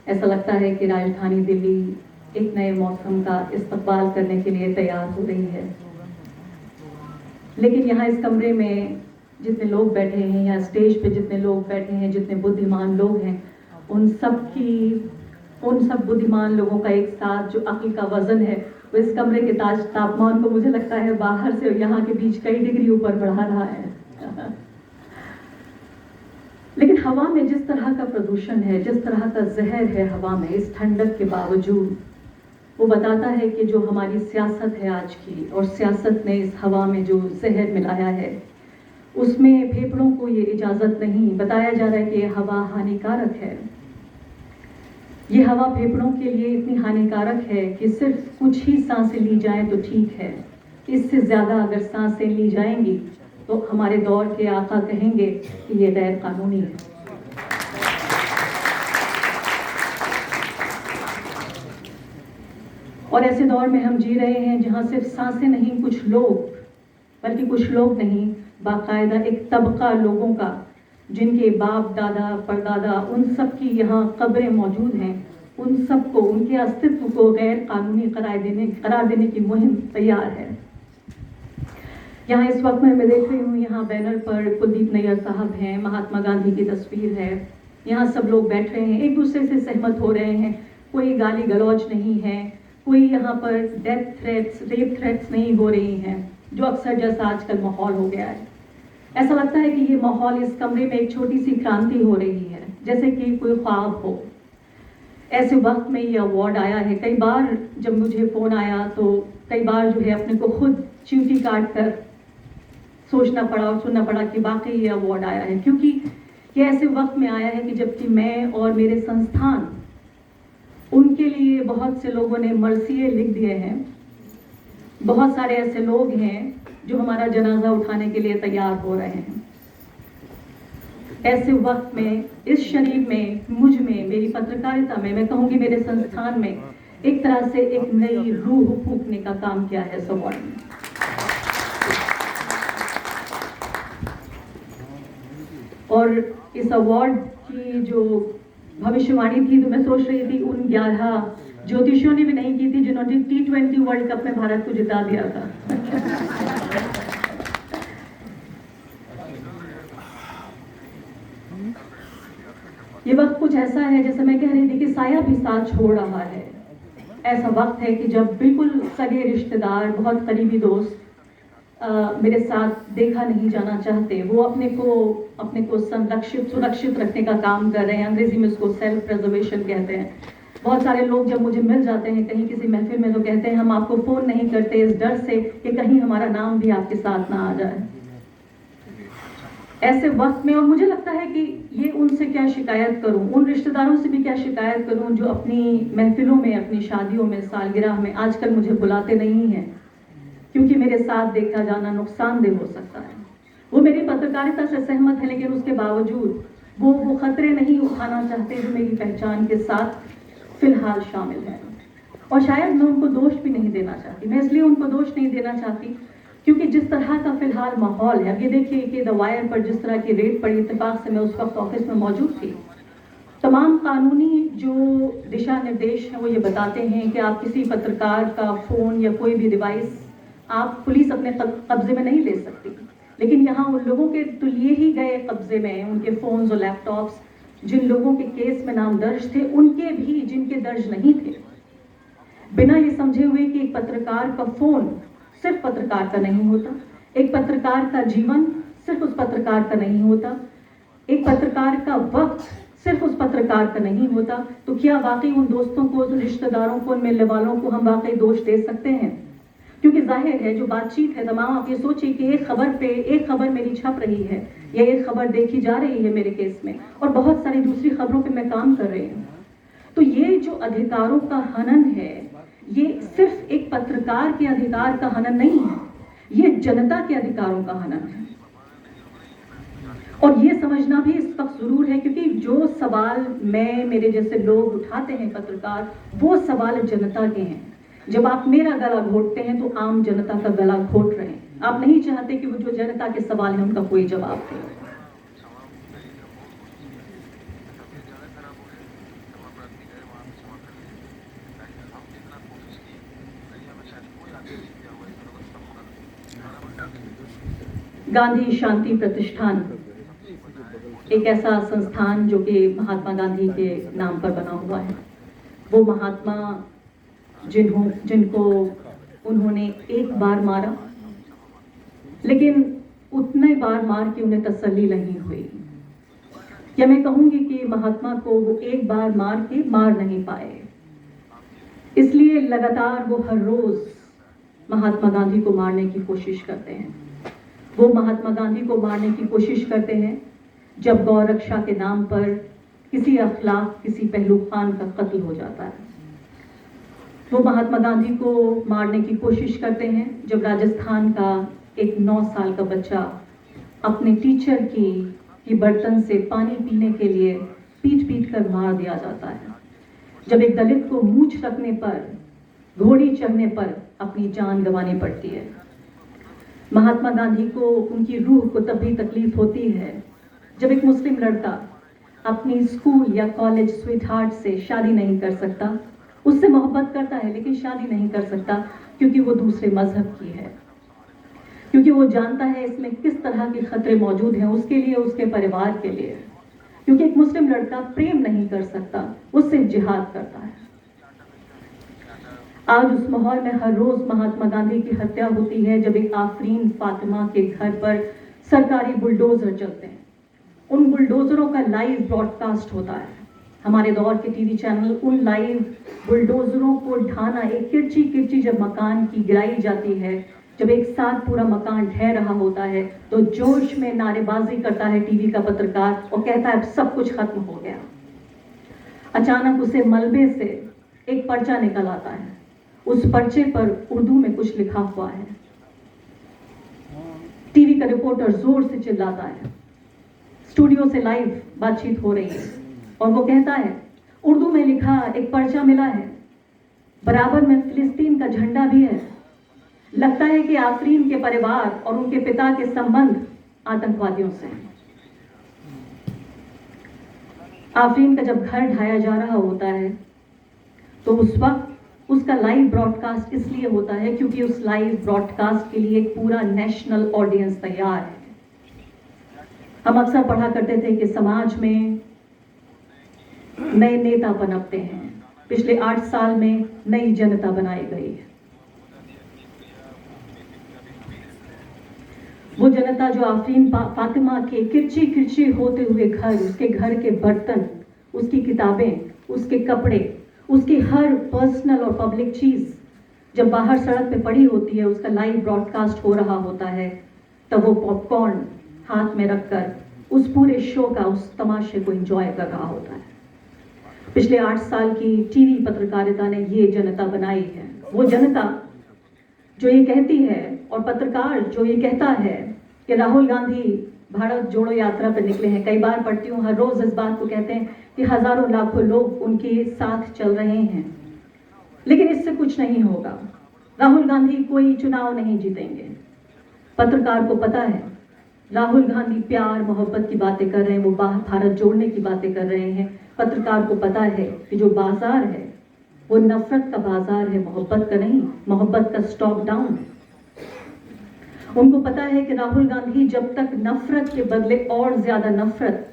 ऐसा लगता है कि राजधानी दिल्ली एक नए मौसम का इस्तकबाल करने के लिए तैयार हो रही है। लेकिन यहाँ इस कमरे में जितने लोग बैठे हैं या स्टेज पे जितने लोग बैठे हैं, जितने बुद्धिमान लोग हैं, उन सब बुद्धिमान लोगों का एक साथ जो अक्ल का वजन है वो इस कमरे के तापमान को मुझे लगता है बाहर से और यहाँ के बीच कई डिग्री ऊपर बढ़ा रहा है। लेकिन हवा में जिस तरह का प्रदूषण है, जिस तरह का जहर है हवा में, इस ठंडक के बावजूद वो बताता है कि जो हमारी सियासत है आज की, और सियासत ने इस हवा में जो जहर मिलाया है उसमें फेफड़ों को ये इजाज़त नहीं। बताया जा रहा है कि ये हवा हानिकारक है। ये हवा फेफड़ों के लिए इतनी हानिकारक है कि सिर्फ कुछ ही सांसें ली जाएं तो ठीक है, इससे ज़्यादा अगर सांसें ली जाएंगी तो हमारे दौर के आका कहेंगे कि ये गैर कानूनी है। और ऐसे दौर में हम जी रहे हैं जहां सिर्फ सांसें नहीं, कुछ लोग, बल्कि कुछ लोग नहीं, बाकायदा एक तबका लोगों का, जिनके बाप दादा परदादा उन सब की यहाँ कब्रें मौजूद हैं, उन सबको, उनके अस्तित्व को गैर कानूनी करार देने की मुहिम तैयार है। यहाँ इस वक्त मैं देख रही हूँ, यहाँ बैनर पर कुलदीप नैयर साहब हैं, महात्मा गांधी की तस्वीर है, यहाँ सब लोग बैठ रहे हैं, एक दूसरे से सहमत हो रहे हैं, कोई गाली गलौज नहीं है, कोई यहाँ पर डेथ थ्रेट्स, रेप थ्रेट्स नहीं हो रही हैं, जो अक्सर जैसा आजकल माहौल हो गया है। ऐसा लगता है कि ये माहौल, इस कमरे में एक छोटी सी क्रांति हो रही है, जैसे कि कोई ख्वाब हो। ऐसे वक्त में ये अवार्ड आया है। कई बार जब मुझे फ़ोन आया तो कई बार जो है अपने को खुद चींटी काट कर सोचना पड़ा और सुनना पड़ा कि वाकई ये अवार्ड आया है, क्योंकि ये ऐसे वक्त में आया है कि जबकि मैं और मेरे संस्थान, उनके लिए बहुत से लोगों ने मरसिए लिख दिए हैं। बहुत सारे ऐसे लोग हैं जो हमारा जनाजा उठाने के लिए तैयार हो रहे हैं। ऐसे वक्त में, इस शरीर में, मुझ में, मेरी पत्रकारिता में, मैं कहूँगी मेरे संस्थान में एक तरह से एक नई रूह फूंकने का काम किया है इस अवार्ड ने। और इस अवार्ड की जो भविष्यवाणी थी, तो मैं सोच रही थी उन 11 ज्योतिषियों ने भी नहीं की थी जिन्होंने T20 वर्ल्ड कप में भारत को जिता दिया था। ये वक्त कुछ ऐसा है, जैसे मैं कह रही थी कि साया भी साथ छोड़ रहा है। ऐसा वक्त है कि जब बिल्कुल सगे रिश्तेदार, बहुत करीबी दोस्त मेरे साथ देखा नहीं जाना चाहते, वो अपने को सुरक्षित रखने का काम कर रहे हैं। अंग्रेजी में उसको सेल्फ प्रिजर्वेशन कहते हैं। बहुत सारे लोग जब मुझे मिल जाते हैं कहीं किसी महफिल में, तो कहते हैं हम आपको फ़ोन नहीं करते इस डर से कि कहीं हमारा नाम भी आपके साथ ना आ जाए। ऐसे वक्त में, और मुझे लगता है कि ये उनसे क्या शिकायत करूं, उन रिश्तेदारों से भी क्या शिकायत करूं जो अपनी महफिलों में, अपनी शादियों में, सालगिरह में आजकल मुझे बुलाते नहीं हैं, क्योंकि मेरे साथ देखा जाना नुकसानदेह हो सकता है। वो मेरी पत्रकारिता से सहमत है, लेकिन उसके बावजूद वो खतरे नहीं उठाना चाहते जो मेरी पहचान के साथ फिलहाल शामिल है। और शायद मैं उनको दोष भी नहीं देना चाहती। मैं इसलिए उनको दोष नहीं देना चाहती क्योंकि जिस तरह का फिलहाल माहौल है, अब ये देखिए कि द वायर पर जिस तरह की रेड पड़ी, इत्तेफाक से मैं उस वक्त ऑफिस में मौजूद थी। तमाम कानूनी जो दिशा निर्देश हैं वो ये बताते हैं कि आप किसी पत्रकार का फ़ोन या कोई भी डिवाइस आप पुलिस अपने कब्जे में नहीं ले सकती। लेकिन यहाँ उन लोगों के तो लिए ही गए कब्जे में, उनके फ़ोन्स और लैपटॉप्स, जिन लोगों के केस में नाम दर्ज थे, उनके भी जिनके दर्ज नहीं थे, बिना ये समझे हुए कि एक पत्रकार का फ़ोन सिर्फ पत्रकार का नहीं होता, एक पत्रकार का जीवन सिर्फ उस पत्रकार का नहीं होता, एक पत्रकार का वक्त सिर्फ उस पत्रकार का नहीं होता, तो क्या वाकई उन दोस्तों को, उन रिश्तेदारों को, उन मिलने वालों को हम वाकई दोष दे सकते हैं? क्योंकि जाहिर है जो बातचीत है तमाम, आप ये सोचिए कि एक खबर मेरी छप रही है या एक खबर देखी जा रही है मेरे केस में, और बहुत सारी दूसरी खबरों पे मैं काम कर रही हूँ। तो ये जो अधिकारों का हनन है, ये सिर्फ एक पत्रकार के अधिकार का हनन नहीं है, ये जनता के अधिकारों का हनन है। और ये समझना भी इस वक्त जरूर है, क्योंकि जो सवाल मैं, मेरे जैसे लोग उठाते हैं पत्रकार, वो सवाल जनता के हैं। जब आप मेरा गला घोटते हैं तो आम जनता का गला घोट रहे हैं। आप नहीं चाहते कि वो जो जनता के सवाल हैं उनका कोई जवाब दे। गांधी शांति प्रतिष्ठान एक ऐसा संस्थान जो कि महात्मा गांधी के नाम पर बना हुआ है। वो महात्मा जिनको उन्होंने एक बार मारा, लेकिन उतने बार मार के उन्हें तसल्ली नहीं हुई। या मैं कहूंगी कि महात्मा को वो एक बार मार के मार नहीं पाए, इसलिए लगातार वो हर रोज महात्मा गांधी को मारने की कोशिश करते हैं। वो महात्मा गांधी को मारने की कोशिश करते हैं जब गौ रक्षा के नाम पर किसी अखलाक, किसी पहलू खान का कत्ल हो जाता है। वो महात्मा गांधी को मारने की कोशिश करते हैं जब राजस्थान का एक 9 साल का बच्चा अपने टीचर की बर्तन से पानी पीने के लिए पीट कर मार दिया जाता है। जब एक दलित को मूंछ रखने पर, घोड़ी चढ़ने पर अपनी जान गंवानी पड़ती है। महात्मा गांधी को उनकी रूह को तभी तकलीफ होती है जब एक मुस्लिम लड़का अपनी स्कूल या कॉलेज स्वीटहार्ट से शादी नहीं कर सकता। उससे मोहब्बत करता है लेकिन शादी नहीं कर सकता क्योंकि वो दूसरे मजहब की है, क्योंकि वो जानता है इसमें किस तरह के खतरे मौजूद हैं उसके लिए, उसके परिवार के लिए। क्योंकि एक मुस्लिम लड़का प्रेम नहीं कर सकता, वो सिर्फ जिहाद करता है। आज उस माहौल में हर रोज महात्मा गांधी की हत्या होती है जब एक आफरीन फातिमा के घर पर सरकारी बुलडोजर चलते हैं। उन बुलडोजरों का लाइव ब्रॉडकास्ट होता है। हमारे दौर के टीवी चैनल उन लाइव बुलडोजरों को ढाना, एक किरची जब मकान की गिराई जाती है, जब एक साथ पूरा मकान ढह रहा होता है, तो जोश में नारेबाजी करता है टीवी का पत्रकार और कहता है अब सब कुछ खत्म हो गया। अचानक उसे मलबे से एक पर्चा निकल आता है। उस पर्चे पर उर्दू में कुछ लिखा हुआ है। टीवी का रिपोर्टर जोर से चिल्लाता है। स्टूडियो से लाइव बातचीत हो रही है और वो कहता है उर्दू में लिखा एक पर्चा मिला है, बराबर में फिलिस्तीन का झंडा भी है। लगता है कि आफरीन के परिवार और उनके पिता के संबंध आतंकवादियों से हैं। आफरीन का जब घर ढाया जा रहा होता है तो उस वक्त उसका लाइव ब्रॉडकास्ट इसलिए होता है क्योंकि उस लाइव ब्रॉडकास्ट के लिए एक पूरा नेशनल ऑडियंस तैयार है। हम अक्सर पढ़ा करते थे कि समाज में नए नेता पनपते हैं। पिछले 8 साल में नई जनता बनाई गई है। वो जनता जो आफरीन फातिमा के किरची होते हुए घर, उसके घर के बर्तन, उसकी किताबें, उसके कपड़े, उसकी हर पर्सनल और पब्लिक चीज जब बाहर सड़क पे पड़ी होती है, उसका लाइव ब्रॉडकास्ट हो रहा होता है, तब वो पॉपकॉर्न हाथ में रखकर उस पूरे शो का, उस तमाशे को एंजॉय कर रहा होता है। पिछले 8 साल की टीवी पत्रकारिता ने ये जनता बनाई है। वो जनता जो ये कहती है और पत्रकार जो ये कहता है कि राहुल गांधी भारत जोड़ो यात्रा पर निकले हैं। कई बार पढ़ती हूँ, हर रोज इस बात को कहते हैं कि हजारों लाखों लोग उनके साथ चल रहे हैं, लेकिन इससे कुछ नहीं होगा। राहुल गांधी कोई चुनाव नहीं जीतेंगे। पत्रकार को पता है राहुल गांधी प्यार मोहब्बत की बातें कर रहे हैं, वो भारत जोड़ने की बातें कर रहे हैं। पत्रकार को पता है कि जो बाजार है वो नफरत का बाजार है, मोहब्बत का नहीं। मोहब्बत का स्टॉक डाउन। उनको पता है कि राहुल गांधी जब तक नफरत के बदले और ज्यादा नफरत,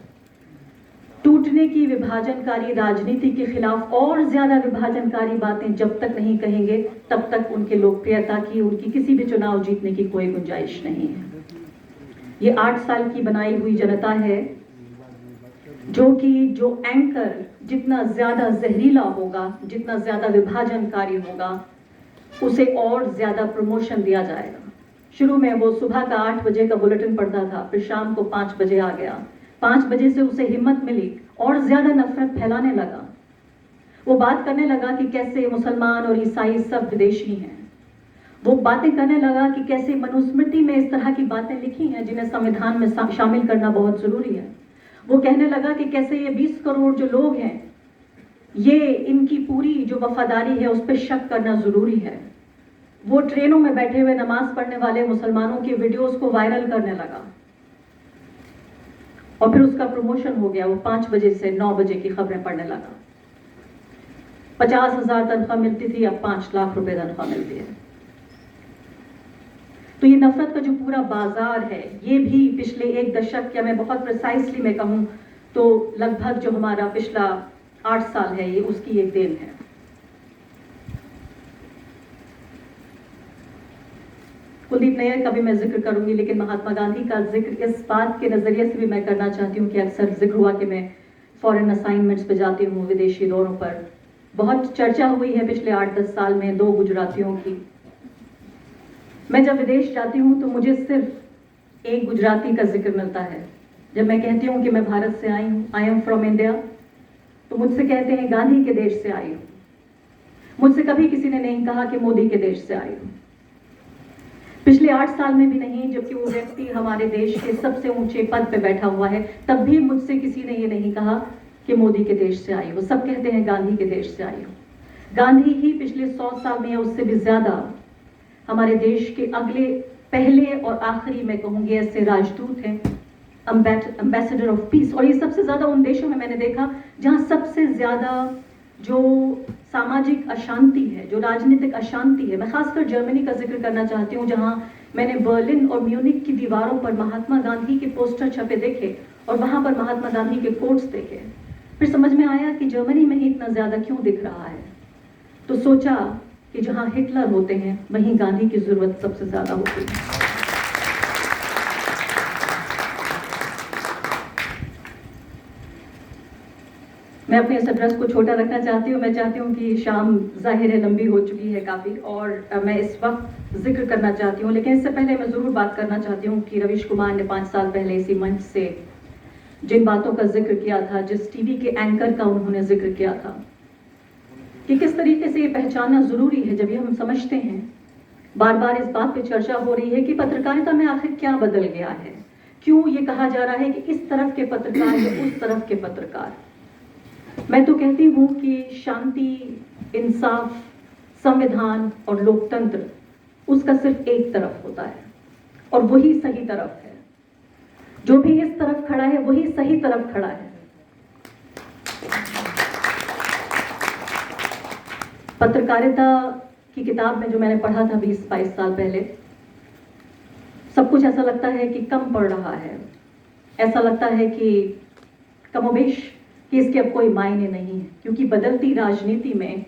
टूटने की विभाजनकारी राजनीति के खिलाफ और ज्यादा विभाजनकारी बातें जब तक नहीं कहेंगे, तब तक उनके लोकप्रियता की, उनकी किसी भी चुनाव जीतने की कोई गुंजाइश नहीं है। ये 8 साल की बनाई हुई जनता है जो एंकर जितना ज्यादा जहरीला होगा, जितना ज्यादा विभाजनकारी होगा, उसे और ज्यादा प्रमोशन दिया जाएगा। शुरू में वो सुबह का 8 बजे का बुलेटिन पढ़ता था, फिर शाम को 5 बजे आ गया। 5 बजे से उसे हिम्मत मिली और ज्यादा नफरत फैलाने लगा। वो बात करने लगा कि कैसे मुसलमान और ईसाई सब विदेशी हैं। वो बातें करने लगा कि कैसे मनुस्मृति में इस तरह की बातें लिखी हैं जिन्हें संविधान में शामिल करना बहुत जरूरी है। वो कहने लगा कि कैसे ये 20 करोड़ जो लोग हैं, ये इनकी पूरी जो वफादारी है उस पर शक करना जरूरी है। वो ट्रेनों में बैठे हुए नमाज पढ़ने वाले मुसलमानों के वीडियोस को वायरल करने लगा और फिर उसका प्रमोशन हो गया। वो 5 बजे से 9 बजे की खबरें पढ़ने लगा। 50,000 तनख्वाह मिलती थी, अब 5 लाख रुपए तनख्वाह मिलती है। तो ये नफरत का जो पूरा बाजार है, ये भी पिछले 1 दशक, या मैं बहुत प्रिसाइसली मैं कहूँ तो लगभग जो हमारा पिछला 8 साल है, ये उसकी एक देन है। कुलदीप नैयर का भी मैं जिक्र करूंगी, लेकिन महात्मा गांधी का जिक्र इस बात के नजरिए से भी मैं करना चाहती हूँ कि अक्सर जिक्र हुआ कि मैं फॉरेन असाइनमेंट्स पे जाती हूँ, विदेशी दौरों पर। बहुत चर्चा हुई है पिछले 8-10 साल में 2 गुजरातियों की। मैं जब विदेश जाती हूँ तो मुझे सिर्फ एक गुजराती का जिक्र मिलता है। जब मैं कहती हूँ कि मैं भारत से आई हूँ, आई एम फ्रॉम इंडिया, तो मुझसे कहते हैं गांधी के देश से आई हूँ। मुझसे कभी किसी ने नहीं कहा कि मोदी के देश से आई हूँ। पिछले 8 साल में भी नहीं, जबकि वो व्यक्ति हमारे देश के सबसे ऊंचे पद पे बैठा हुआ है, तब भी मुझसे किसी ने ये नहीं कहा कि मोदी के देश से आई हो। सब कहते हैं गांधी के देश से आई हो। गांधी ही पिछले 100 साल में या उससे भी ज्यादा हमारे देश के पहले और आखिरी, मैं कहूंगी, ऐसे राजदूत हैं, एम्बेसडर ऑफ पीस। और ये सबसे ज्यादा उन देशों में मैंने देखा जहां सबसे ज्यादा जो सामाजिक अशांति है, जो राजनीतिक अशांति है। मैं खासकर जर्मनी का जिक्र करना चाहती हूँ, जहां मैंने बर्लिन और म्यूनिक की दीवारों पर महात्मा गांधी के पोस्टर छपे देखे और वहां पर महात्मा गांधी के कोट्स देखे। फिर समझ में आया कि जर्मनी में ही इतना ज्यादा क्यों दिख रहा है। तो सोचा कि जहां हिटलर होते हैं वहीं गांधी की जरूरत सबसे ज्यादा होती है। मैं अपने इस एड्रेस को छोटा रखना चाहती हूँ। मैं चाहती हूँ कि शाम जाहिर है लंबी हो चुकी है काफ़ी, और मैं इस वक्त जिक्र करना चाहती हूँ। लेकिन इससे पहले मैं ज़रूर बात करना चाहती हूँ कि रवीश कुमार ने 5 साल पहले इसी मंच से जिन बातों का जिक्र किया था, जिस टीवी के एंकर का उन्होंने जिक्र किया था, कि किस तरीके से ये पहचानना ज़रूरी है। जब ये हम समझते हैं, बार बार इस बात पर चर्चा हो रही है कि पत्रकारिता में आखिर क्या बदल गया है, क्यों ये कहा जा रहा है कि इस तरफ के पत्रकार या उस तरफ के पत्रकार। मैं तो कहती हूँ कि शांति, इंसाफ, संविधान और लोकतंत्र, उसका सिर्फ एक तरफ होता है और वही सही तरफ है। जो भी इस तरफ खड़ा है वही सही तरफ खड़ा है। पत्रकारिता की किताब में जो मैंने पढ़ा था 20-22 साल पहले, सब कुछ ऐसा लगता है कि कम पड़ रहा है। ऐसा लगता है कि कमोबेश कि इसके अब कोई मायने नहीं है, क्योंकि बदलती राजनीति में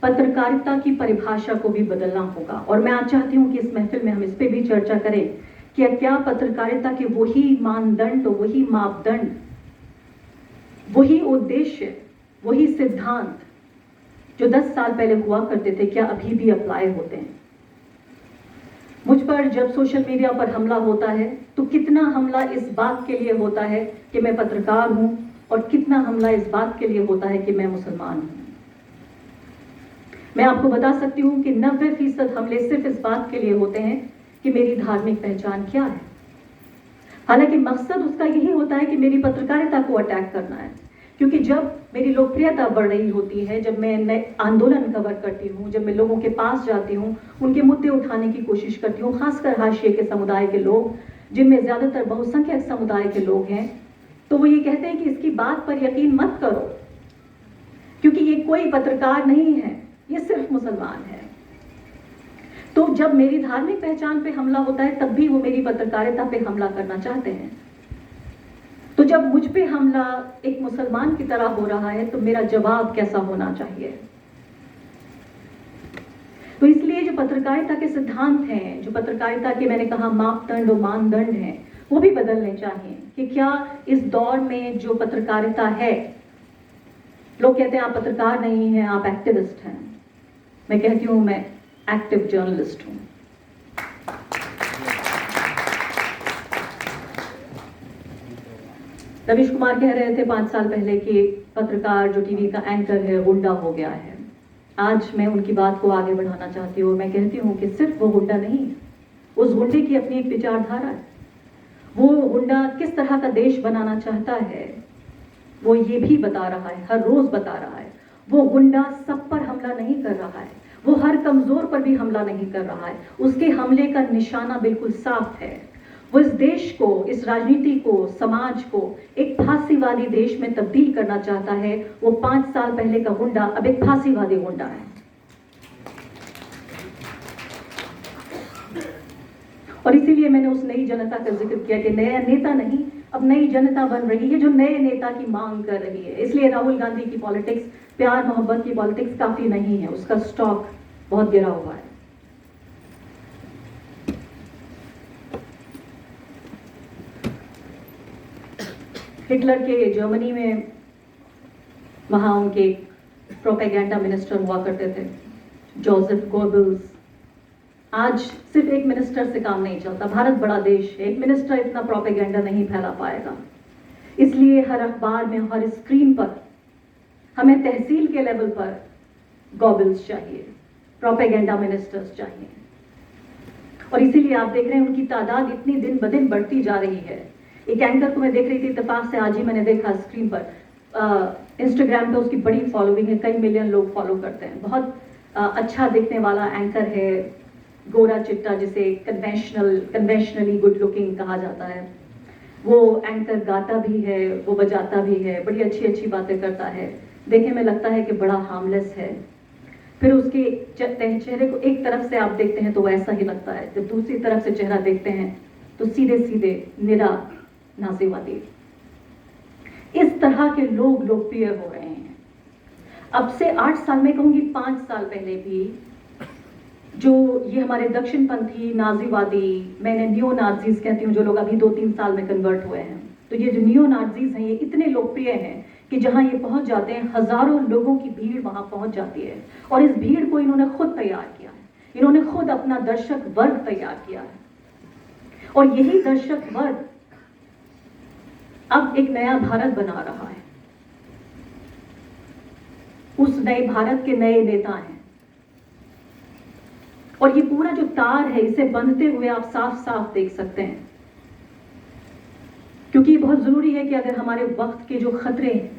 पत्रकारिता की परिभाषा को भी बदलना होगा। और मैं आज चाहती हूं कि इस महफिल में हम इस पे भी चर्चा करें कि क्या पत्रकारिता के वही मानदंड, वही मापदंड, वही उद्देश्य, वही सिद्धांत जो 10 साल पहले हुआ करते थे, क्या अभी भी अप्लाई होते हैं। मुझ पर जब सोशल मीडिया पर हमला होता है तो कितना हमला इस बात के लिए होता है कि मैं पत्रकार हूं, और कितना हमला इस बात के लिए होता है कि मैं मुसलमान हूं। मैं आपको बता सकती हूं कि 90% हमले सिर्फ इस बात के लिए होते हैं कि मेरी धार्मिक पहचान क्या है। हालांकि मकसद उसका यही होता है कि मेरी पत्रकारिता को अटैक करना है, क्योंकि जब मेरी लोकप्रियता बढ़ रही होती है, जब मैं आंदोलन कवर करती हूँ, जब मैं लोगों के पास जाती हूँ, उनके मुद्दे उठाने की कोशिश करती हूँ, खासकर हाशिए के समुदाय के लोग, जिनमें ज्यादातर बहुसंख्यक समुदाय के लोग हैं, तो वो ये कहते हैं कि इसकी बात पर यकीन मत करो, क्योंकि ये कोई पत्रकार नहीं है, ये सिर्फ मुसलमान है। तो जब मेरी धार्मिक पहचान पे हमला होता है, तब भी वो मेरी पत्रकारिता पे हमला करना चाहते हैं। तो जब मुझ पे हमला एक मुसलमान की तरह हो रहा है, तो मेरा जवाब कैसा होना चाहिए। तो इसलिए जो पत्रकारिता के सिद्धांत हैं, जो पत्रकारिता के मैंने कहा मापदंड और मानदंड हैं, वो भी बदलने चाहिए। कि क्या इस दौर में जो पत्रकारिता है, लोग कहते हैं आप पत्रकार नहीं हैं, आप एक्टिविस्ट हैं। मैं कहती हूं मैं एक्टिव जर्नलिस्ट हूं। रवीश कुमार कह रहे थे 5 साल पहले कि पत्रकार जो टीवी का एंकर है गुंडा हो गया है। आज मैं उनकी बात को आगे बढ़ाना चाहती हूँ और मैं कहती हूँ कि सिर्फ वो गुंडा नहीं है, उस गुंडे की अपनी एक विचारधारा है। वो गुंडा किस तरह का देश बनाना चाहता है, वो ये भी बता रहा है, हर रोज बता रहा है। वो गुंडा सब पर हमला नहीं कर रहा है, वो हर कमजोर पर भी हमला नहीं कर रहा है। उसके हमले का निशाना बिल्कुल साफ है। वो इस देश को, इस राजनीति को, समाज को एक फांसीवादी देश में तब्दील करना चाहता है। वो 5 साल पहले का गुंडा अब एक फांसीवादी गुंडा है। और इसीलिए मैंने उस नई जनता का जिक्र किया कि नया नेता नहीं, अब नई जनता बन रही है जो नए नेता की मांग कर रही है। इसलिए राहुल गांधी की पॉलिटिक्स, प्यार मोहब्बत की पॉलिटिक्स काफी नहीं है, उसका स्टॉक बहुत गिरा हुआ है। हिटलर के जर्मनी में वहां उनके प्रोपेगेंडा मिनिस्टर हुआ करते थे, जोसेफ गोबल्स। आज सिर्फ एक मिनिस्टर से काम नहीं चलता, भारत बड़ा देश है, एक मिनिस्टर इतना प्रोपेगेंडा नहीं फैला पाएगा। इसलिए हर अखबार में, हर स्क्रीन पर हमें तहसील के लेवल पर गोबल्स चाहिए, प्रोपेगेंडा मिनिस्टर्स चाहिए। और इसीलिए आप देख रहे हैं उनकी तादाद इतनी दिन ब दिन बढ़ती जा रही है। एक एंकर को मैं देख रही थी, इत्तेफाक से आज ही मैंने देखा स्क्रीन पर, इंस्टाग्राम पे उसकी बड़ी फॉलोइंग है, कई मिलियन लोग फॉलो करते हैं। बहुत अच्छा दिखने वाला एंकर है, गोरा चिट्टा, जिसे कन्वेंशनली गुड लुकिंग कहा जाता है। वो एंकर गाता भी है, वो बजाता भी है, बड़ी अच्छी अच्छी बातें करता है, देखने में लगता है कि बड़ा हार्मलेस है। फिर उसके चेहरे को एक तरफ से आप देखते हैं तो वैसा ही लगता है, जब दूसरी तरफ से चेहरा देखते हैं तो सीधे सीधे निरा नाजीवादी। इस तरह के लोग लोकप्रिय हो रहे हैं। अब से 8 साल में कहूंगी, 5 साल पहले भी जो ये हमारे दक्षिणपंथी नाजीवादी, मैंने नियो नाजीज कहती हूँ, जो लोग अभी 2-3 साल में कन्वर्ट हुए हैं, तो ये जो नियो नाजीज हैं ये इतने लोकप्रिय हैं कि जहां ये पहुंच जाते हैं हजारों लोगों की भीड़ वहां पहुंच जाती है। और इस भीड़ को इन्होंने खुद तैयार किया है, इन्होंने खुद अपना दर्शक वर्ग तैयार किया है। और यही दर्शक वर्ग अब एक नया भारत बना रहा है। उस नए भारत के नए नेता हैं। और ये पूरा जो तार है, इसे बंधते हुए आप साफ साफ देख सकते हैं, क्योंकि ये बहुत जरूरी है कि अगर हमारे वक्त के जो खतरे हैं,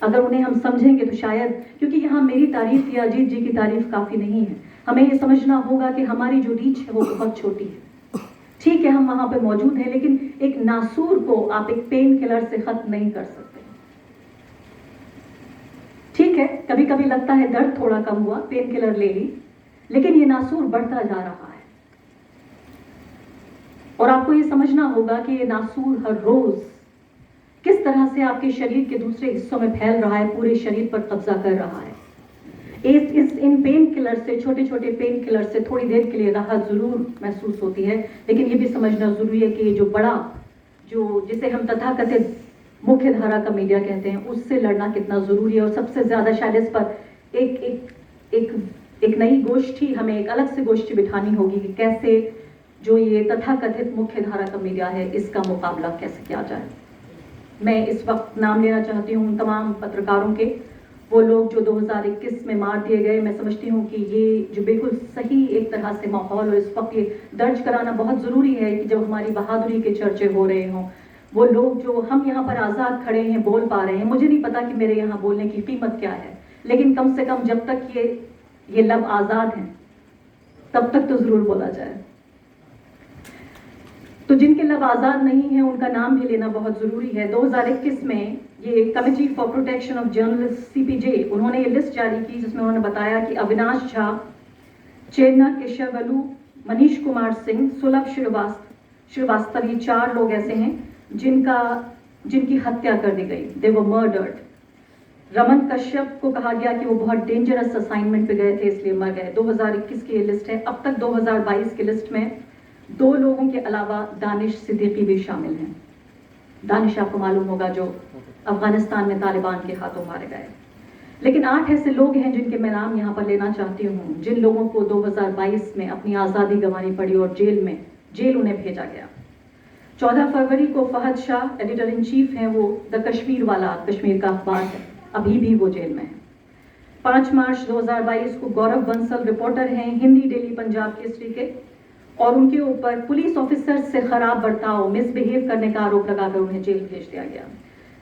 अगर उन्हें हम समझेंगे तो शायद, क्योंकि यहाँ मेरी तारीफ या अजीत जी की तारीफ काफी नहीं है, हमें ये समझना होगा कि हमारी जो रीच है वो बहुत छोटी है। ठीक है, हम वहां पे मौजूद हैं, लेकिन एक नासूर को आप एक पेन किलर से खत्म नहीं कर सकते। ठीक है, कभी कभी लगता है दर्द थोड़ा कम हुआ, पेन किलर ले ली, लेकिन ये नासूर बढ़ता जा रहा है। और आपको ये समझना होगा कि ये नासूर हर रोज किस तरह से आपके शरीर के दूसरे हिस्सों में फैल रहा है, पूरे शरीर पर कब्जा कर रहा है। इन पेन किलर से, छोटे छोटे पेन किलर से थोड़ी देर के लिए राहत जरूर महसूस होती है, लेकिन ये भी समझना जरूरी है कि ये जो बड़ा, जो जिसे हम तथाकथित मुख्य धारा का मीडिया कहते हैं, उससे लड़ना कितना जरूरी है। और सबसे ज्यादा शायद इस पर एक एक एक एक नई गोष्ठी, हमें एक अलग से गोष्ठी बिठानी होगी कि कैसे जो ये तथाकथित मुख्य धारा का मीडिया है, इसका मुकाबला कैसे किया जाए। मैं इस वक्त नाम लेना चाहती हूँ उन तमाम पत्रकारों के, वो लोग जो 2021 में मार दिए गए। मैं समझती हूँ कि ये जो बिल्कुल सही एक तरह से माहौल, और इस वक्त ये दर्ज कराना बहुत ज़रूरी है कि जब हमारी बहादुरी के चर्चे हो रहे हों, वो लोग जो हम यहाँ पर आज़ाद खड़े हैं, बोल पा रहे हैं। मुझे नहीं पता कि मेरे यहाँ बोलने की कीमत क्या है, लेकिन कम से कम जब तक ये लब आज़ाद हैं तब तक तो ज़रूर बोला जाए। तो जिनके लब आज़ाद नहीं है उनका नाम भी लेना बहुत ज़रूरी है। 2021 में ये committee for protection of journalist CPJ, उन्होंने ये लिस्ट जारी की जिसमें उन्होंने बताया कि अविनाश झा, चेतना केशवलू, मनीष कुमार सिंह, सुलभ श्रीवास्तव, ये 4 लोग ऐसे हैं जिनकी हत्या कर दी गई। दे वर मर्डर्ड। रमन कश्यप को कहा गया कि वो बहुत डेंजरस असाइनमेंट पे गए थे इसलिए मर गए। 2021 की ये लिस्ट है। अब तक 2022 की लिस्ट में 2 लोगों के अलावा दानिश सिद्दीकी भी शामिल हैं। दानिश आपको मालूम होगा जो अफगानिस्तान में तालिबान के हाथों मारे गए। लेकिन 8 ऐसे लोग हैं जिनके मैं नाम यहाँ पर लेना चाहती हूँ, जिन लोगों को 2022 में अपनी आज़ादी गंवानी पड़ी और जेल उन्हें भेजा गया। 14 फरवरी को Fahad Shah, editor in chief हैं, वो द कश्मीर वाला, कश्मीर का अखबार है, अभी भी वो जेल में है। 5 मार्च 2022 को गौरव बंसल, रिपोर्टर हैं, हिंदी डेली पंजाब केसरी के, और उनके ऊपर पुलिस ऑफिसर से खराब बर्ताव, मिसबिहेव करने का आरोप लगाकर उन्हें जेल भेज दिया गया।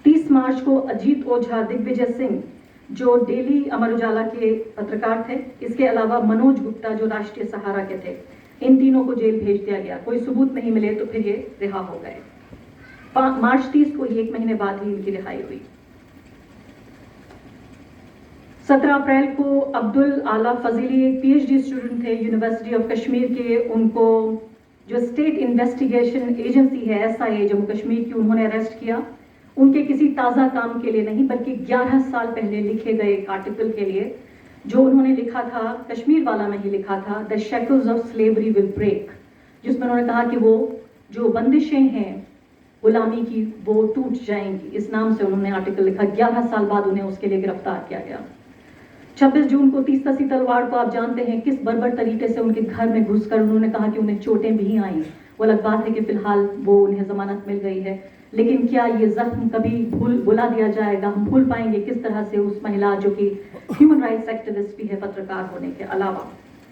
30 मार्च को अजीत ओझा, दिग्विजय सिंह जो डेली अमर उजाला के पत्रकार थे, इसके अलावा मनोज गुप्ता जो राष्ट्रीय सहारा के थे, इन तीनों को जेल भेज दिया गया। कोई सबूत नहीं मिले तो फिर ये रिहा हो गए। मार्च 30 को ही, 1 महीने बाद ही इनकी रिहाई हुई। 17 अप्रैल को अब्दुल आला फजीली, एक PhD स्टूडेंट थे यूनिवर्सिटी ऑफ कश्मीर के, उनको जो स्टेट इन्वेस्टिगेशन एजेंसी है SIA जम्मू कश्मीर की, उन्होंने अरेस्ट किया उनके किसी ताज़ा काम के लिए नहीं, बल्कि 11 साल पहले लिखे गए एक आर्टिकल के लिए, जो उन्होंने लिखा था, कश्मीर वाला में ही लिखा था, the shackles of slavery will break, जिसमें उन्होंने कहा कि वो जो बंदिशें हैं गुलामी की वो टूट जाएंगी। इस नाम से उन्होंने आर्टिकल लिखा। 11 साल बाद उन्हें उसके लिए गिरफ्तार किया गया। 26 जून को तीस तलवार को आप जानते हैं किस बर्बर तरीके से उनके घर में घुसकर उन्होंने कहा कि उन्हें चोटें भी आई। वो अलग बात है कि फिलहाल वो उन्हें जमानत मिल गई है, लेकिन क्या ये जख्म कभी भुला दिया जाएगा? हम भूल पाएंगे किस तरह से उस महिला जो कि ह्यूमन राइट्स एक्टिविस्ट भी है पत्रकार होने के अलावा।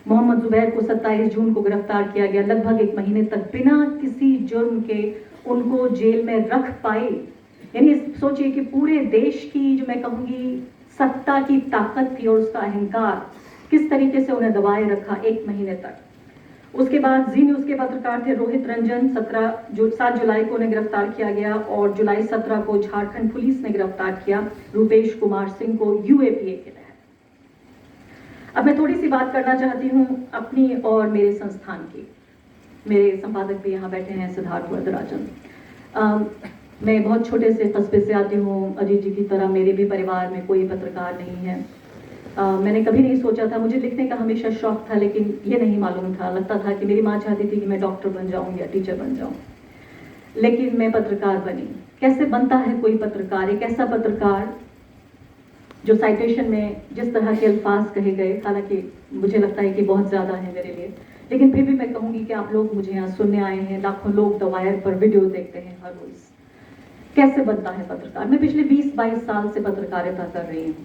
मोहम्मद जुबैर को 27 जून को गिरफ्तार किया गया। लगभग 1 महीने तक बिना किसी जुर्म के उनको जेल में रख पाए। यानी सोचिए कि पूरे देश की जो मैं कहूँगी सत्ता की ताकत थी और उसका अहंकार किस तरीके से उन्हें दबाए रखा 1 महीने तक। उसके बाद जी न्यूज़ के पत्रकार थे रोहित रंजन, 7 जुलाई को उन्हें गिरफ्तार किया गया और जुलाई 17 को झारखंड पुलिस ने गिरफ्तार किया रूपेश कुमार सिंह को UAPA के तहत। अब मैं थोड़ी सी बात करना चाहती हूँ अपनी और मेरे संस्थान की। मेरे संपादक भी यहाँ बैठे हैं, सिद्धार्थ वरदराजन। मैं बहुत छोटे से कस्बे से आती हूँ, अजीत जी की तरह मेरे भी परिवार में कोई पत्रकार नहीं है। मैंने कभी नहीं सोचा था, मुझे लिखने का हमेशा शौक था, लेकिन ये नहीं मालूम था, लगता था कि मेरी माँ चाहती थी कि मैं डॉक्टर बन जाऊँ या टीचर बन जाऊँ, लेकिन मैं पत्रकार बनी। कैसे बनता है कोई पत्रकार? एक ऐसा पत्रकार जो साइटेशन में जिस तरह के अल्फाज कहे गए, हालांकि मुझे लगता है कि बहुत ज़्यादा है मेरे लिए, लेकिन फिर भी मैं कहूँगी कि आप लोग मुझे यहाँ सुनने आए हैं, लाखों लोग द वायर पर वीडियो देखते हैं हर रोज़। कैसे बनता है पत्रकार? मैं पिछले 20-22 साल से पत्रकारिता कर रही हूँ।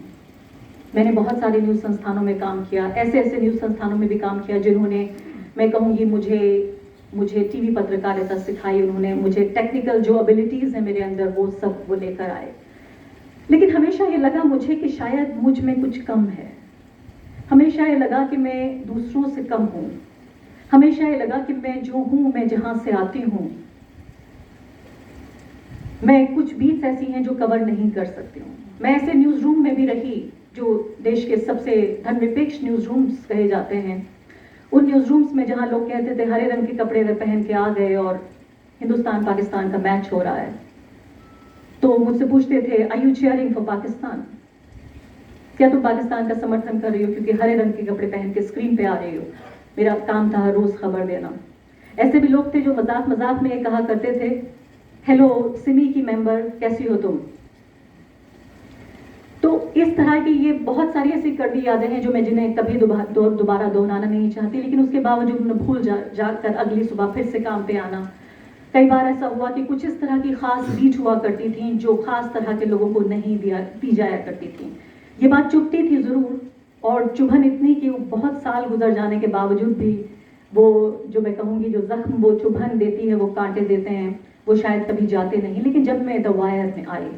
मैंने बहुत सारे न्यूज़ संस्थानों में काम किया, ऐसे न्यूज़ संस्थानों में भी काम किया जिन्होंने मैं कहूँगी मुझे टीवी पत्रकारिता सिखाई। उन्होंने मुझे टेक्निकल जो एबिलिटीज़ है मेरे अंदर वो सब वो लेकर आए। लेकिन हमेशा ये लगा मुझे कि शायद मुझ में कुछ कम है। हमेशा ये लगा कि मैं दूसरों से कम हूँ। हमेशा ये लगा कि मैं जो हूँ, मैं जहाँ से आती हूँ, मैं कुछ बीट्स ऐसी हैं जो कवर नहीं कर सकती हूँ। मैं ऐसे न्यूज़ रूम में भी रही जो देश के सबसे धर्मनिरपेक्ष न्यूज़ रूम्स कहे जाते हैं। उन न्यूज़ रूम्स में जहाँ लोग कहते थे हरे रंग के कपड़े वे पहन के आ गए और हिंदुस्तान पाकिस्तान का मैच हो रहा है, तो मुझसे पूछते थे are you cheering for Pakistan? क्या तुम पाकिस्तान का समर्थन कर रही हो क्योंकि हरे रंग के कपड़े पहन के स्क्रीन पे आ रही हो? मेरा काम था रोज़ खबर देना। ऐसे भी लोग थे जो मजाक मजाक में कहा करते थे, हेलो सिमी की मेंबर, कैसी हो तुम? तो इस तरह की ये बहुत सारी ऐसी कड़वी यादें हैं जो मैं जिन्हें कभी दोबारा दोहराना नहीं चाहती, लेकिन उसके बावजूद मैं भूल जाकर अगली सुबह फिर से काम पे आना। कई बार ऐसा हुआ कि कुछ इस तरह की खास बीट हुआ करती थी जो खास तरह के लोगों को नहीं दी जाया करती थी। ये बात चुभती थी ज़रूर, और चुभन इतनी कि बहुत साल गुजर जाने के बावजूद भी वो जो मैं कहूँगी जो जख्म वो चुभन देती है, वो कांटे देते हैं, वो शायद कभी जाते नहीं। लेकिन जब मैं द वायर में आई,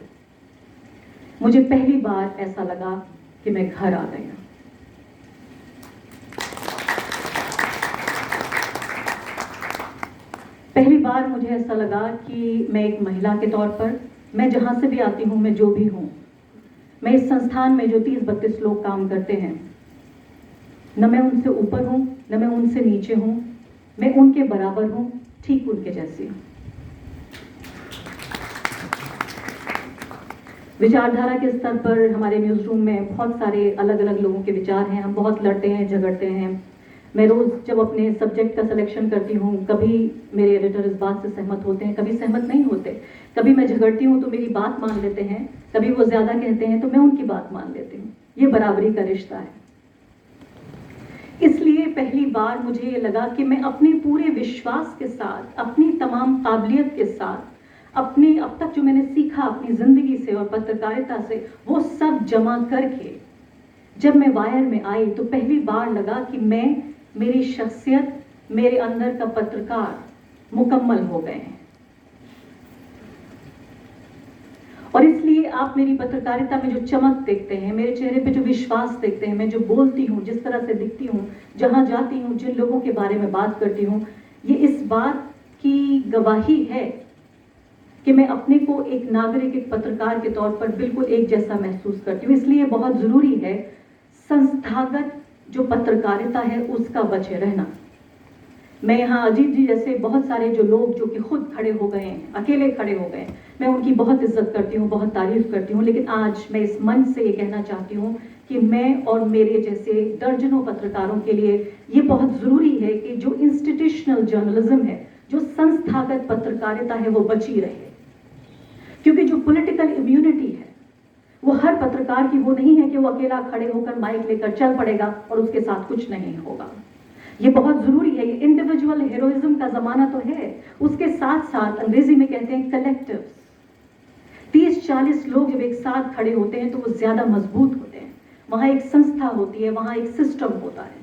मुझे पहली बार ऐसा लगा कि मैं घर आ गया। पहली बार मुझे ऐसा लगा कि मैं एक महिला के तौर पर, मैं जहाँ से भी आती हूँ, मैं जो भी हूँ, मैं इस संस्थान में जो 30-32 लोग काम करते हैं, न मैं उनसे ऊपर हूँ न मैं उनसे नीचे हूँ, मैं उनके बराबर हूँ, ठीक उनके जैसी हूँ। विचारधारा के स्तर पर हमारे न्यूज़ रूम में बहुत सारे अलग अलग लोगों के विचार हैं। हम बहुत लड़ते हैं, झगड़ते हैं। मैं रोज़ जब अपने सब्जेक्ट का सिलेक्शन करती हूँ, कभी मेरे एडिटर इस बात से सहमत होते हैं, कभी सहमत नहीं होते। कभी मैं झगड़ती हूँ तो मेरी बात मान लेते हैं, कभी वो ज़्यादा कहते हैं तो मैं उनकी बात मान लेती हूँ। ये बराबरी का रिश्ता है। इसलिए पहली बार मुझे ये लगा कि मैं अपने पूरे विश्वास के साथ, अपनी तमाम काबिलियत के साथ, अपनी अब तक जो मैंने सीखा अपनी ज़िंदगी से और पत्रकारिता से, वो सब जमा करके जब मैं वायर में आई तो पहली बार लगा कि मेरी शख्सियत, मेरे अंदर का पत्रकार मुकम्मल हो गए हैं। और इसलिए आप मेरी पत्रकारिता में जो चमक देखते हैं, मेरे चेहरे पे जो विश्वास देखते हैं, मैं जो बोलती हूँ, जिस तरह से दिखती हूँ, जहाँ जाती हूँ, जिन लोगों के बारे में बात करती हूँ, ये इस बात की गवाही है कि मैं अपने को एक नागरिक, एक पत्रकार के तौर पर बिल्कुल एक जैसा महसूस करती हूँ। इसलिए बहुत ज़रूरी है संस्थागत जो पत्रकारिता है उसका बचे रहना। मैं यहाँ अजीत जी जैसे बहुत सारे जो लोग जो कि खुद खड़े हो गए हैं, अकेले खड़े हो गए, मैं उनकी बहुत इज्जत करती हूँ, बहुत तारीफ करती हूँ। लेकिन आज मैं इस मंच से ये कहना चाहती हूँ कि मैं और मेरे जैसे दर्जनों पत्रकारों के लिए ये बहुत ज़रूरी है कि जो इंस्टीट्यूशनल जर्नलिज्म है, जो संस्थागत पत्रकारिता है, वो बची रहे। क्योंकि जो पॉलिटिकल इम्यूनिटी है वो हर पत्रकार की वो नहीं है कि वो अकेला खड़े होकर माइक लेकर चल पड़ेगा और उसके साथ कुछ नहीं होगा। ये बहुत जरूरी है। ये इंडिविजुअल हीरोइज्म का जमाना तो है, उसके साथ साथ अंग्रेजी में कहते हैं कलेक्टिव। 30-40 लोग जब एक साथ खड़े होते हैं तो वो ज्यादा मजबूत होते हैं। वहां एक संस्था होती है, वहां एक सिस्टम होता है।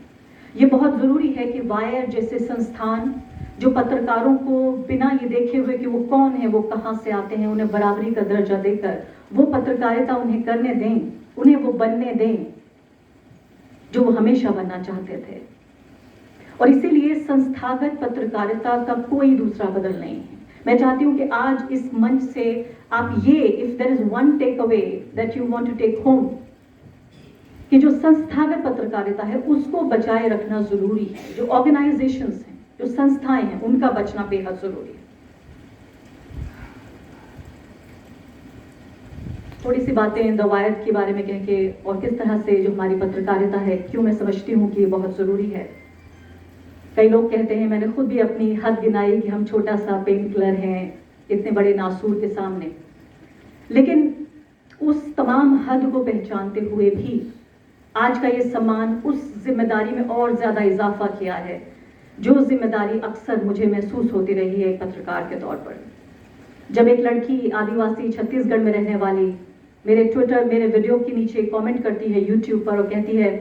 ये बहुत जरूरी है कि वायर जैसे संस्थान जो पत्रकारों को बिना ये देखे हुए कि वो कौन है, वो कहां से आते हैं, उन्हें बराबरी का दर्जा देकर वो पत्रकारिता उन्हें करने दें, उन्हें वो बनने दें जो वो हमेशा बनना चाहते थे। और इसीलिए संस्थागत पत्रकारिता का कोई दूसरा बदल नहीं है। मैं चाहती हूं कि आज इस मंच से आप ये, if there is one takeaway that you want to take home, कि जो संस्थागत पत्रकारिता है उसको बचाए रखना जरूरी है। जो ऑर्गेनाइजेशंस हैं, जो संस्थाएं हैं, उनका बचना बेहद जरूरी है। थोड़ी सी बातें द वायर के बारे में कह के और किस तरह से जो हमारी पत्रकारिता है, क्यों मैं समझती हूँ कि ये बहुत जरूरी है। कई लोग कहते हैं, मैंने खुद भी अपनी हद गिनाई कि हम छोटा सा पेन किलर हैं इतने बड़े नासूर के सामने, लेकिन उस तमाम हद को पहचानते हुए भी आज का ये सम्मान उस जिम्मेदारी में और ज्यादा इजाफा किया है जो जिम्मेदारी अक्सर मुझे महसूस होती रही है एक पत्रकार के तौर पर। जब एक लड़की आदिवासी छत्तीसगढ़ में रहने वाली मेरे ट्विटर, मेरे वीडियो के नीचे कमेंट करती है यूट्यूब पर और कहती है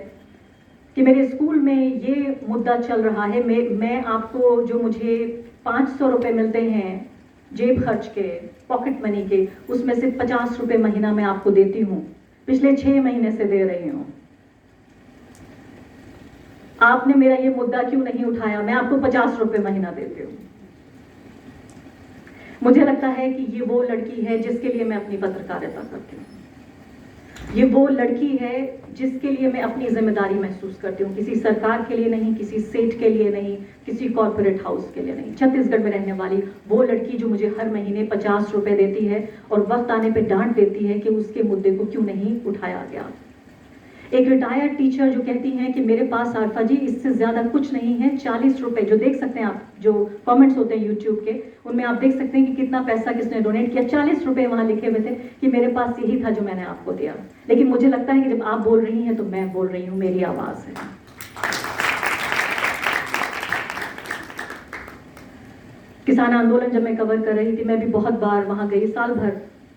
कि मेरे स्कूल में ये मुद्दा चल रहा है, मैं आपको जो मुझे 500 रुपए मिलते हैं जेब खर्च के, पॉकेट मनी के, उसमें से 50 रुपए महीना मैं आपको देती हूँ, पिछले 6 महीने से दे रही हूँ। आपने मेरा ये मुद्दा क्यों नहीं उठाया? मैं आपको 50 रुपए महीना देती हूँ। मुझे लगता है कि ये वो लड़की है जिसके लिए मैं अपनी पत्रकारिता करती हूँ। ये वो लड़की है जिसके लिए मैं अपनी जिम्मेदारी महसूस करती हूँ। किसी सरकार के लिए नहीं, किसी सेठ के लिए नहीं, किसी कॉर्पोरेट हाउस के लिए नहीं। छत्तीसगढ़ में रहने वाली वो लड़की जो मुझे हर महीने 50 रुपए देती है और वक्त आने पे डांट देती है कि उसके मुद्दे को क्यों नहीं उठाया गया। एक रिटायर्ड टीचर जो कहती हैं कि मेरे पास आरफा जी इससे ज्यादा कुछ नहीं है, 40 रुपए, जो देख सकते हैं आप, जो कमेंट्स होते हैं यूट्यूब के, उनमें आप देख सकते हैं कि कितना पैसा किसने डोनेट किया। 40 रुपए वहां लिखे हुए थे कि मेरे पास यही था जो मैंने आपको दिया। लेकिन मुझे लगता है कि जब आप बोल रही हैं तो मैं बोल रही हूँ, मेरी आवाज है। किसान आंदोलन जब मैं कवर कर रही थी, मैं भी बहुत बार वहां गई, साल भर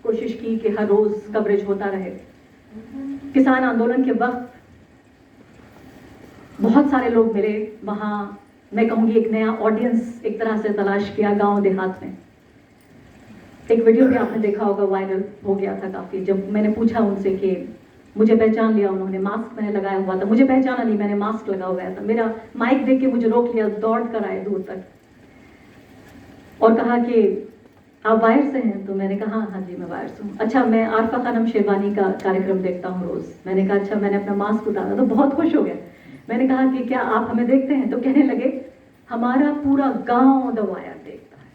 कोशिश की कि हर रोज कवरेज होता रहे। किसान आंदोलन के वक्त बहुत सारे लोग मिले वहां, मैं कहूंगी एक नया ऑडियंस एक तरह से तलाश किया गांव देहात में। एक वीडियो भी आपने देखा होगा, वायरल हो गया था काफी, जब मैंने पूछा उनसे कि मुझे पहचान लिया उन्होंने, मास्क मैंने लगाया हुआ था, मुझे पहचाना नहीं, मैंने मास्क लगा हुआ था, मेरा माइक देख के मुझे रोक लिया, दौड़ कर आए दूर तक और कहा कि आप वायर से हैं? तो मैंने कहा हाँ जी मैं वायर से हूँ। अच्छा, मैं आरफा खानम शेरवानी का कार्यक्रम देखता हूँ रोज। मैंने कहा अच्छा, मैंने अपना मास्क उतारा तो बहुत खुश हो गए। मैंने कहा कि क्या आप हमें देखते हैं? तो कहने लगे हमारा पूरा गांव द वायर देखता है।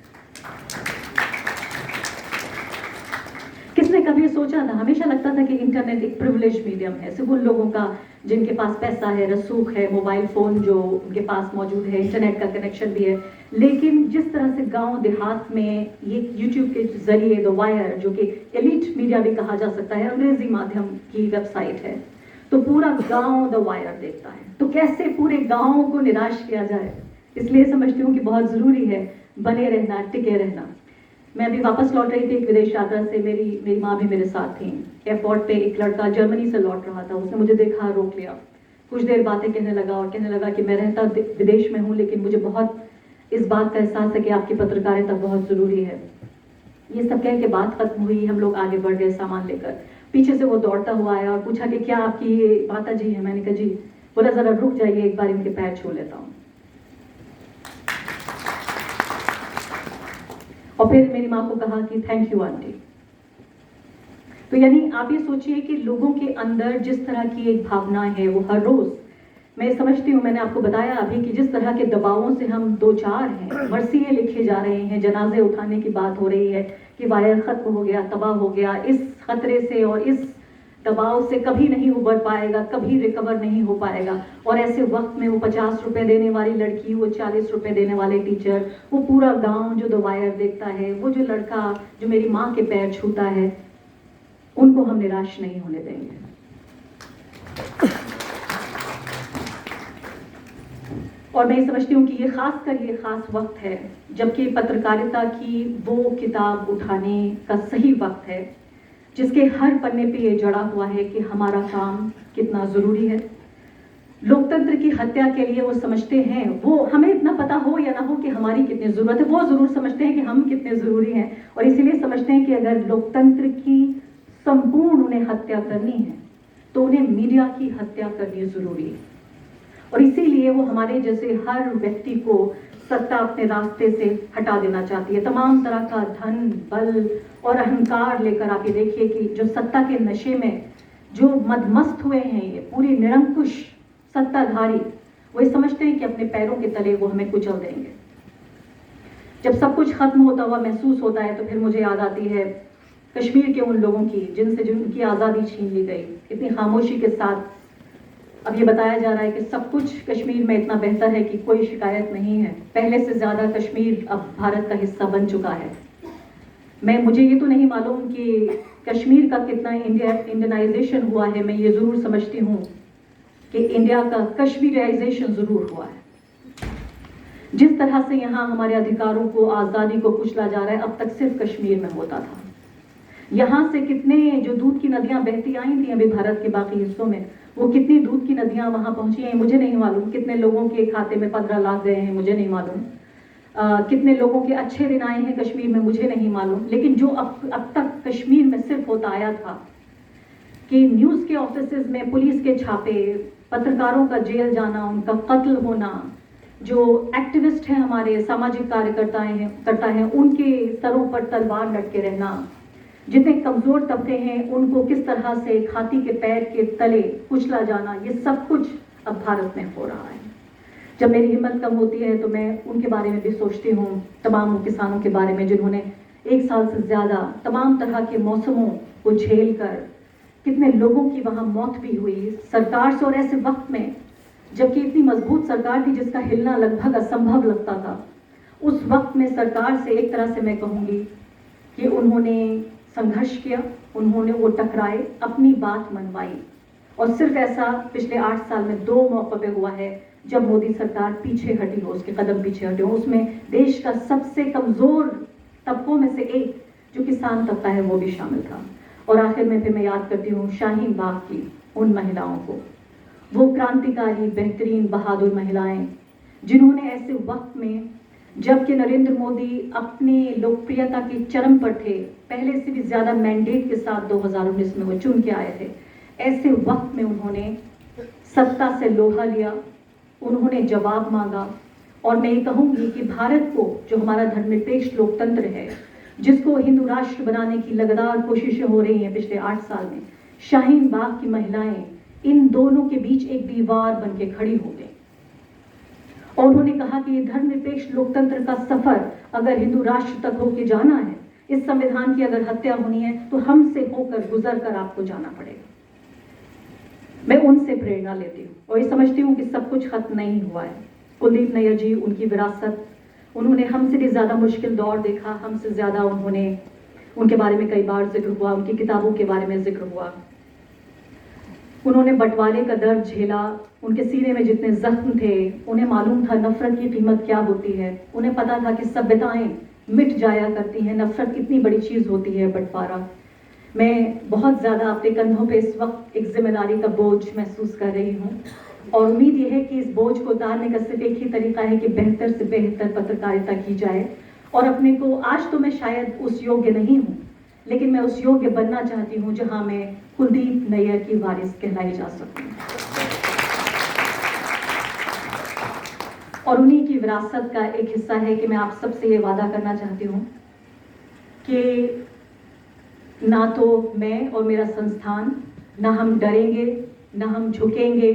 किसने कभी सोचा था? हमेशा लगता था कि इंटरनेट एक प्रिविलेज मीडियम है, सिर्फ उन लोगों का जिनके पास पैसा है, रसूख है, मोबाइल फोन जो उनके पास मौजूद है, इंटरनेट का कनेक्शन भी है। लेकिन जिस तरह से गांव देहात में ये यूट्यूब के जरिए द वायर, जो कि एलिट मीडिया भी कहा जा सकता है, अंग्रेजी माध्यम की वेबसाइट है, तो पूरा गांव द वायर देखता है। तो कैसे पूरे गांव को निराश किया जाए? इसलिए समझती हूँ कि बहुत जरूरी है बने रहना, टिके रहना। मैं अभी वापस लौट रही थी एक विदेश यात्रा से, मेरी माँ भी मेरे साथ थी। एयरपोर्ट पे एक लड़का जर्मनी से लौट रहा था, उसने मुझे देखा, रोक लिया, कुछ देर बातें कहने लगा और कहने लगा कि मैं रहता विदेश में हूँ, लेकिन मुझे बहुत इस बात का एहसास है कि आपकी पत्रकारिता बहुत जरूरी है। ये सब कह के बात खत्म हुई, हम लोग आगे बढ़ गए सामान लेकर। पीछे से वो दौड़ता हुआ आया और पूछा कि क्या आपकी ये माता जी है? मैंने कहा जी। बोला जरा रुक जाइए, एक बार इनके पैर छू लेता हूँ। और फिर मेरी माँ को कहा कि थैंक यू आंटी। तो यानी आप ये सोचिए कि लोगों के अंदर जिस तरह की एक भावना है, वो हर रोज मैं समझती हूँ, मैंने आपको बताया अभी कि जिस तरह के दबावों से हम दो चार हैं, मरसिए लिखे जा रहे हैं, जनाजे उठाने की बात हो रही है कि वायर ख़त्म हो गया, तबाह हो गया, इस खतरे से और इस दबाव से कभी नहीं उबर पाएगा, कभी रिकवर नहीं हो पाएगा। और ऐसे वक्त में वो 50 रुपए देने वाली लड़की, वो 40 रुपए देने वाले टीचर, वो पूरा गांव जो दो वायर देखता है, वो जो लड़का जो मेरी माँ के पैर छूता है, उनको हम निराश नहीं होने देंगे। और मैं समझती हूँ कि ये खास वक्त है जबकि पत्रकारिता की वो किताब उठाने का सही वक्त है जिसके हर पन्ने पे ये जड़ा हुआ है कि हमारा काम कितना ज़रूरी है। लोकतंत्र की हत्या के लिए वो समझते हैं, वो हमें इतना पता हो या ना हो कि हमारी कितनी ज़रूरत है, वो ज़रूर समझते हैं कि हम कितने ज़रूरी हैं, और इसीलिए समझते हैं कि अगर लोकतंत्र की संपूर्ण उन्हें हत्या करनी है तो उन्हें मीडिया की हत्या करनी ज़रूरी है। और इसीलिए वो हमारे जैसे हर व्यक्ति को सत्ता अपने रास्ते से हटा देना चाहती है। तमाम तरह का धन, बल और अहंकार लेकर आप ये देखिए कि जो सत्ता के नशे में जो मदमस्त हुए हैं, ये पूरी निरंकुश सत्ताधारी, वो ये समझते हैं कि अपने पैरों के तले वो हमें कुचल देंगे। जब सब कुछ खत्म होता हुआ महसूस होता है तो फिर मुझे याद आती है कश्मीर के उन लोगों की जिनकी आज़ादी छीन ली गई, इतनी खामोशी के साथ। अब ये बताया जा रहा है कि सब कुछ कश्मीर में इतना बेहतर है कि कोई शिकायत नहीं है, पहले से ज़्यादा कश्मीर अब भारत का हिस्सा बन चुका है। मुझे ये तो नहीं मालूम कि कश्मीर का कितना इंडियनाइजेशन हुआ है, मैं ये ज़रूर समझती हूँ कि इंडिया का कश्मीराइजेशन ज़रूर हुआ है। जिस तरह से यहाँ हमारे अधिकारों को, आज़ादी को कुचला जा रहा है, अब तक सिर्फ कश्मीर में होता था। यहाँ से कितने जो दूध की नदियाँ बहती आई थी अभी भारत के बाकी हिस्सों में, वो कितनी दूध की नदियाँ वहाँ पहुँची हैं मुझे नहीं मालूम। कितने लोगों के खाते में 15 लाख गए हैं मुझे नहीं मालूम। कितने लोगों के अच्छे दिन आए हैं कश्मीर में मुझे नहीं मालूम। लेकिन जो अब तक कश्मीर में सिर्फ होता आया था कि न्यूज़ के ऑफिसेज में पुलिस के छापे, पत्रकारों का जेल जाना, उनका कत्ल होना, जो एक्टिविस्ट हैं हमारे सामाजिक करता हैं उनके सरों पर तलवार लटके रहना, जितने कमज़ोर तबके हैं उनको किस तरह से खाती के पैर के तले कुचला जाना, ये सब कुछ अब भारत में हो रहा है। जब मेरी हिम्मत कम होती है तो मैं उनके बारे में भी सोचती हूँ, तमाम किसानों के बारे में जिन्होंने 1 साल से ज़्यादा तमाम तरह के मौसमों को झेल कर, कितने लोगों की वहाँ मौत भी हुई सरकार से, और ऐसे वक्त में जबकि इतनी मजबूत सरकार थी जिसका हिलना लगभग असंभव लगता था, उस वक्त में सरकार से एक तरह से मैं कहूँगी कि उन्होंने संघर्ष किया, उन्होंने वो टकराए, अपनी बात मनवाई। और सिर्फ ऐसा पिछले 8 साल में 2 मौक़ों पे हुआ है जब मोदी सरकार पीछे हटी हो, उसके कदम पीछे हटे हो। उसमें देश का सबसे कमज़ोर तबकों में से एक जो किसान तबका है वो भी शामिल था। और आखिर में फिर मैं याद करती हूँ शाहीन बाग की उन महिलाओं को, वो क्रांतिकारी, बेहतरीन, बहादुर महिलाएं जिन्होंने ऐसे वक्त में, जबकि नरेंद्र मोदी अपनी लोकप्रियता की चरम पर थे, पहले से भी ज़्यादा मैंडेट के साथ 2019 में वो चुन के आए थे, ऐसे वक्त में उन्होंने सत्ता से लोहा लिया, उन्होंने जवाब मांगा। और मैं ये कहूँगी कि भारत को, जो हमारा धर्मनिरपेक्ष लोकतंत्र है, जिसको हिंदू राष्ट्र बनाने की लगातार कोशिशें हो रही हैं पिछले 8 साल में, शाहीन बाग की महिलाएं इन दोनों के बीच एक दीवार बन के खड़ी हो गई। और उन्होंने कहा कि ये धर्मनिरपेक्ष लोकतंत्र का सफर अगर हिंदू राष्ट्र तक होके जाना है, इस संविधान की अगर हत्या होनी है, तो हमसे होकर, गुजर कर आपको जाना पड़ेगा। मैं उनसे प्रेरणा लेती हूँ और ये समझती हूँ कि सब कुछ खत्म नहीं हुआ है। कुलदीप नैयर जी, उनकी विरासत, उन्होंने हमसे भी ज़्यादा मुश्किल दौर देखा, हमसे ज़्यादा उनके बारे में कई बार जिक्र हुआ, उनकी किताबों के बारे में जिक्र हुआ। उन्होंने बंटवारे का दर्द झेला, उनके सीने में जितने जख्म थे, उन्हें मालूम था नफरत की कीमत क्या होती है, उन्हें पता था कि सभ्यताएं मिट जाया करती हैं, नफरत कितनी बड़ी चीज़ होती है, बंटवारा। मैं बहुत ज़्यादा अपने कंधों पे इस वक्त एक जिम्मेदारी का बोझ महसूस कर रही हूँ और उम्मीद यह है कि इस बोझ को उतारने का सिर्फ एक ही तरीका है कि बेहतर से बेहतर पत्रकारिता की जाए। और अपने को, आज तो मैं शायद उस योग्य नहीं हूँ, लेकिन मैं उस योग्य बनना चाहती हूँ जहाँ मैं कुलदीप नैयर की वारिस कहलाई जा सकूँ। और उन्हीं की विरासत का एक हिस्सा है कि मैं आप सबसे ये वादा करना चाहती हूँ कि ना तो मैं और मेरा संस्थान, ना हम डरेंगे, ना हम झुकेंगे,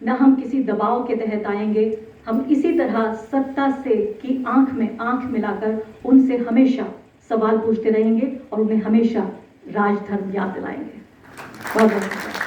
न हम किसी दबाव के तहत आएंगे। हम इसी तरह सत्ता से की आंख में आंख मिलाकर उनसे हमेशा सवाल पूछते रहेंगे और उन्हें हमेशा राजधर्म याद दिलाएंगे। बहुत बहुत